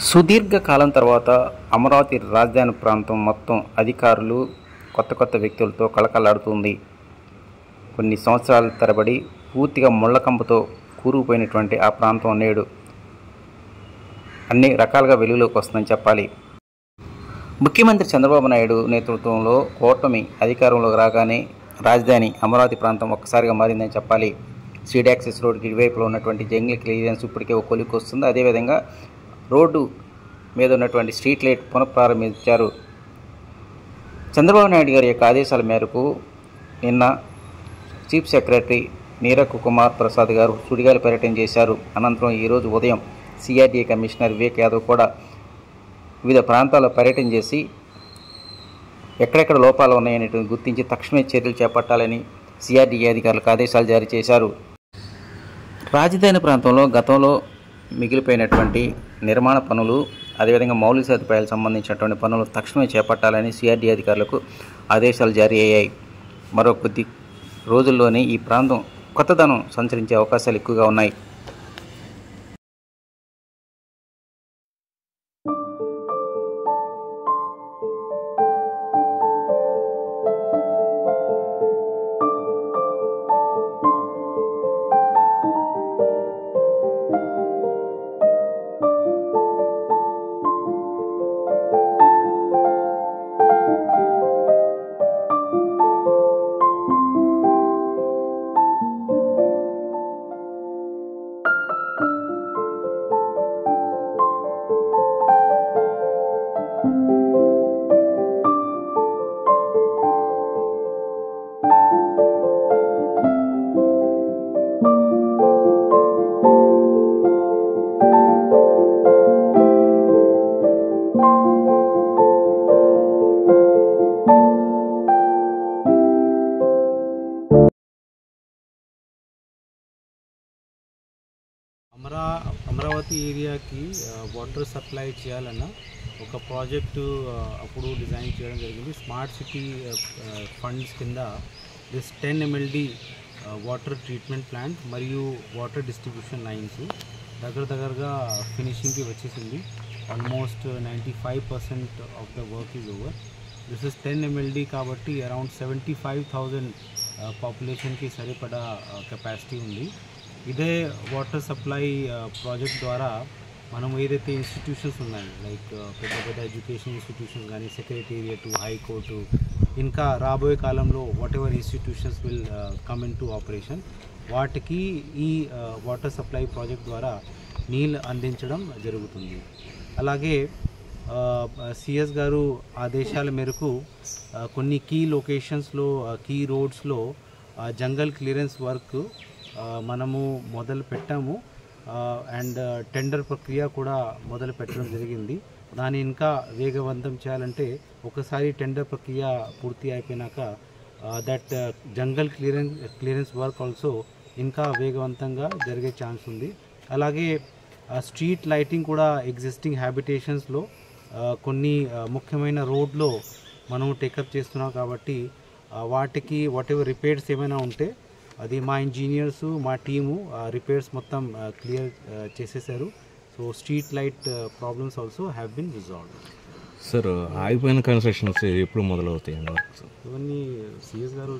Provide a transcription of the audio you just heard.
సుదీర్ఘ కాలం తర్వాత అమరావతి రాజధాని ప్రాంతం మొత్తం అధికారులు కొత్త వ్యక్తులతో కళకళలాడుతుంది. కొన్ని సంవత్సరాల తరబడి పూర్తిగా ముళ్లకంపతో కూరుకుపోయినటువంటి ఆ ప్రాంతం నేడు అన్ని రకాలుగా వెలుగులోకి వస్తుందని చెప్పాలి. ముఖ్యమంత్రి చంద్రబాబు నాయుడు నేతృత్వంలో కూటమి అధికారంలోకి రాగానే రాజధాని అమరావతి ప్రాంతం ఒక్కసారిగా మారిందని చెప్పాలి. స్ట్రీట్ యాక్సెస్ రోడ్డుకి ఇరువైపులో ఉన్నటువంటి జంగిల్ క్లియరెన్స్ ఇప్పటికే ఒక కొలిక్కి వస్తుంది. అదేవిధంగా రోడ్డు మీద ఉన్నటువంటి స్ట్రీట్ లైట్ పునఃప్రారంభించారు. చంద్రబాబు నాయుడు గారి యొక్క ఆదేశాల మేరకు నిన్న చీఫ్ సెక్రటరీ నీరక్ కుమార్ ప్రసాద్ గారు సుడిగాలి పర్యటన చేశారు. అనంతరం ఈరోజు ఉదయం సిఆర్డీఏ కమిషనర్ వివేక్ యాదవ్ కూడా వివిధ ప్రాంతాల్లో పర్యటన చేసి ఎక్కడెక్కడ లోపాలు ఉన్నాయని గుర్తించి తక్షణమే చర్యలు చేపట్టాలని సిఆర్డీఏ అధికారులకు ఆదేశాలు జారీ చేశారు. రాజధాని ప్రాంతంలో గతంలో మిగిలిపోయినటువంటి నిర్మాణ పనులు, అదేవిధంగా మౌలిక సదుపాయాలకు సంబంధించినటువంటి పనులు తక్షణమే చేపట్టాలని సిఆర్డీఏ అధికారులకు ఆదేశాలు జారీ అయ్యాయి. మరో కొద్ది రోజుల్లోనే ఈ ప్రాంతం కొత్తదనం సంచరించే అవకాశాలు ఎక్కువగా ఉన్నాయి. అమరావతి ఏరియాకి వాటర్ సప్లై చేయాలన్న ఒక ప్రాజెక్టు అప్పుడు డిజైన్ చేయడం జరిగింది. స్మార్ట్ సిటీ ఫండ్స్ కింద this 10 MLD water treatment plant మరియు వాటర్ డిస్ట్రిబ్యూషన్ లైన్స్ దగ్గరగా ఫినిషింగ్కి వచ్చేసింది. Almost 95% of the work is over. This is 10 MLD కాబట్టి అరౌండ్ 75,000 పాపులేషన్కి సరిపడా కెపాసిటీ ఉంది. ఇదే వాటర్ సప్లై ప్రాజెక్ట్ ద్వారా మనం ఏదైతే ఇన్స్టిట్యూషన్స్ ఉన్నాయి, లైక్ పెద్ద ఎడ్యుకేషన్ ఇన్స్టిట్యూషన్స్ కానీ, సెక్రటేరియట్, హైకోర్టు, ఇంకా రాబోయే కాలంలో what ever institutions will come in to operation, వాటికి ఈ వాటర్ సప్లై ప్రాజెక్ట్ ద్వారా నీళ్ళు అందించడం జరుగుతుంది. అలాగే సిఎస్ గారు ఆదేశాల మేరకు కొన్ని కీ లొకేషన్స్లో, కీ రోడ్స్లో జంగల్ క్లియరెన్స్ వర్క్ మనము మొదలు పెట్టాము. అండ్ టెండర్ ప్రక్రియ కూడా మొదలు పెట్టడం జరిగింది. దాన్ని ఇంకా వేగవంతం చేయాలంటే ఒకసారి టెండర్ ప్రక్రియ పూర్తి అయిపోయినాక that jungle clearance work also ఇంకా వేగవంతంగా జరిగే ఛాన్స్ ఉంది. అలాగే స్ట్రీట్ లైటింగ్ కూడా ఎగ్జిస్టింగ్ హ్యాబిటేషన్స్లో కొన్ని ముఖ్యమైన రోడ్లో మనం టేకప్ చేస్తున్నాం కాబట్టి వాటికి వాట్ ఎవర్ రిపేర్స్ ఏమైనా ఉంటే అది మా ఇంజనీర్స్, మా టీము రిపేర్స్ మొత్తం క్లియర్ చేసేసారు. So street light problems also have been resolved. Sir, ఆగిపోయిన కన్స్ట్రక్షన్స్ ఎప్పుడు మొదలవుతాయి? ఇవన్నీ సిఎస్ గారు